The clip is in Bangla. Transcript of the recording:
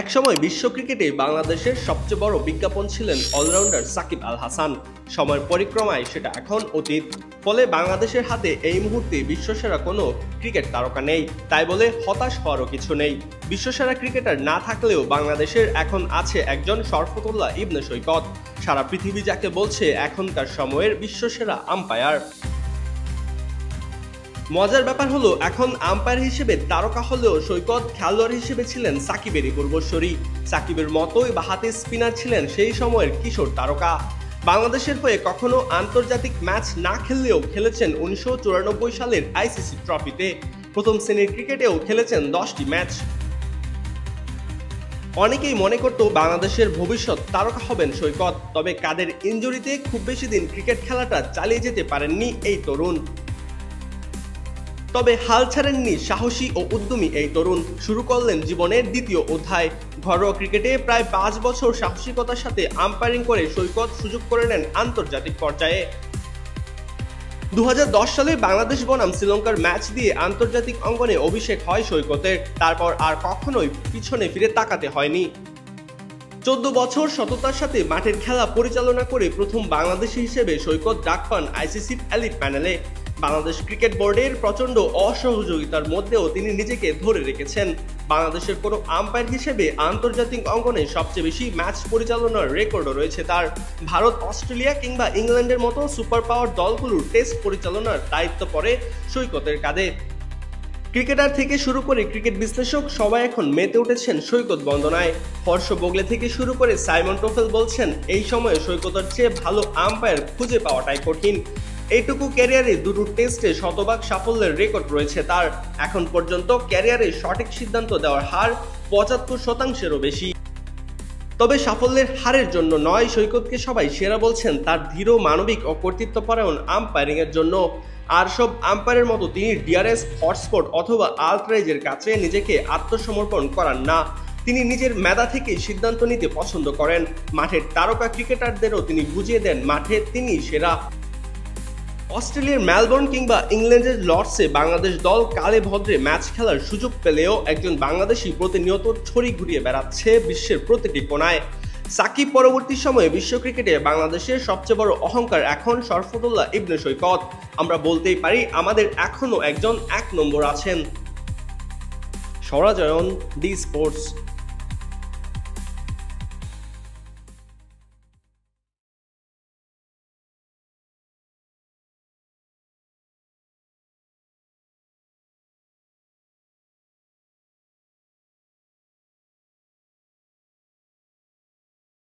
একসময় বিশ্ব ক্রিকেটে বাংলাদেশের সবচেয়ে বড় বিজ্ঞাপন ছিলেন অলরাউন্ডার সাকিব আল হাসান। সময়ের পরিক্রমায় সেটা এখন অতীত। ফলে বাংলাদেশের হাতে এই মুহূর্তে বিশ্বসেরা কোনো ক্রিকেট তারকা নেই। তাই বলে হতাশ হওয়ারও কিছু নেই। বিশ্বসেরা ক্রিকেটার না থাকলেও বাংলাদেশের এখন আছে একজন শরফতুল্লাহ ইবনে সৈকত। সারা পৃথিবী যাকে বলছে এখনকার সময়ের বিশ্বসেরা আম্পায়ার। মজার ব্যাপার হলো, এখন আম্পায়ার হিসেবে তারকা হলেও সৈকত খেলোয়াড় হিসেবে ছিলেন সাকিবেরই পূর্বসূরি। সাকিবের মতোই বাঁহাতি স্পিনার ছিলেন সেই সময়ের কিশোর তারকা। বাংলাদেশের হয়ে কখনো আন্তর্জাতিক ম্যাচ না খেললেও খেলেছেন 1994 সালের আইসিসি ট্রফিতে। প্রথম শ্রেণীর ক্রিকেটেও খেলেছেন 10টি ম্যাচ। অনেকেই মনে করত বাংলাদেশের ভবিষ্যৎ তারকা হবেন সৈকত, তবে কাদের ইনজুরিতে খুব বেশি দিন ক্রিকেট খেলাটা চালিয়ে যেতে পারেননি এই তরুণ। তবে হাল ছাড়েননি সাহসী ও উদ্যমী এই তরুণ। শুরু করলেন জীবনের দ্বিতীয় অধ্যায়। ঘরোয়া ক্রিকেটে প্রায় 5 বছর সাহসিকতার সাথে আম্পায়ারিং করে সৈকত সুযোগ করে নেন আন্তর্জাতিক পর্যায়ে। 2010 সালে বাংলাদেশ বনাম শ্রীলঙ্কার ম্যাচ দিয়ে আন্তর্জাতিক অঙ্গনে অভিষেক হয় সৈকতের। তারপর আর কখনোই পিছনে ফিরে তাকাতে হয়নি। 14 বছর সততার সাথে মাঠের খেলা পরিচালনা করে প্রথম বাংলাদেশি হিসেবে সৈকত ডাক পান আইসিসির এলিট প্যানেলে। বাংলাদেশ ক্রিকেট বোর্ডের প্রচণ্ড অসহযোগিতার মধ্যেও তিনি নিজেকে ধরে রেখেছেন। বাংলাদেশের কোনো আম্পায়ার হিসেবে আন্তর্জাতিক অঙ্গনে সবচেয়ে বেশি ম্যাচ পরিচালনার রেকর্ডও রয়েছে তার। ভারত, অস্ট্রেলিয়া কিংবা ইংল্যান্ডের মতো সুপার পাওয়ার দলগুলোর টেস্ট পরিচালনার দায়িত্ব পড়ে সৈকতের কাঁধে। ক্রিকেটার থেকে শুরু করে ক্রিকেট বিশ্লেষক সবাই এখন মেতে উঠেছেন সৈকত বন্দনায়। হর্ষ বোগলে থেকে শুরু করে সাইমন টোফেল বলছেন, এই সময়ে সৈকতের চেয়ে ভালো আম্পায়ার খুঁজে পাওয়াটাই কঠিন। এইটুকু ক্যারিয়ারে দুটো টেস্টে শতভাগ সাফল্যের রেকর্ড রয়েছে তার। এখন পর্যন্ত ক্যারিয়ারে সঠিক সিদ্ধান্ত দেওয়ার হার 75%-এরও বেশি। তবে সাফল্যের হারের জন্য নয়, সৈকতকে সবাই সেরা বলছেন তার ধীর, মানবিক ও কর্তৃত্বপরায়ণ আম্পায়ারিং এর জন্য। আর সব আম্পায়ারের মতো তিনি ডিআরএস, হটস্পট অথবা আল্ট্রাইজের কাছে নিজেকে আত্মসমর্পণ করান না। তিনি নিজের মেধা থেকে সিদ্ধান্ত নিতে পছন্দ করেন। মাঠের তারকা ক্রিকেটারদেরও তিনি বুঝিয়ে দেন মাঠে তিনি সেরা। অস্ট্রেলিয়ার মেলবোর্ন কিংবা ইংল্যান্ডের লর্ডসে বাংলাদেশ দল কালে ভদ্রে ম্যাচ খেলার সুযোগ পেলেও একজন বাংলাদেশি প্রতিনিয়ত ছড়ি ঘুরিয়ে বেড়াচ্ছে বিশ্বের প্রতিটি কোণায়। সাকিব পরবর্তী সময়ে বিশ্ব ক্রিকেটে বাংলাদেশের সবচেয়ে বড় অহংকার এখন শরফতুল্লাহ ইবনে সৈকত। আমরা বলতেই পারি আমাদের এখনও একজন 1 নম্বর আছেন। সরাজয়ন, ডি স্পোর্টস।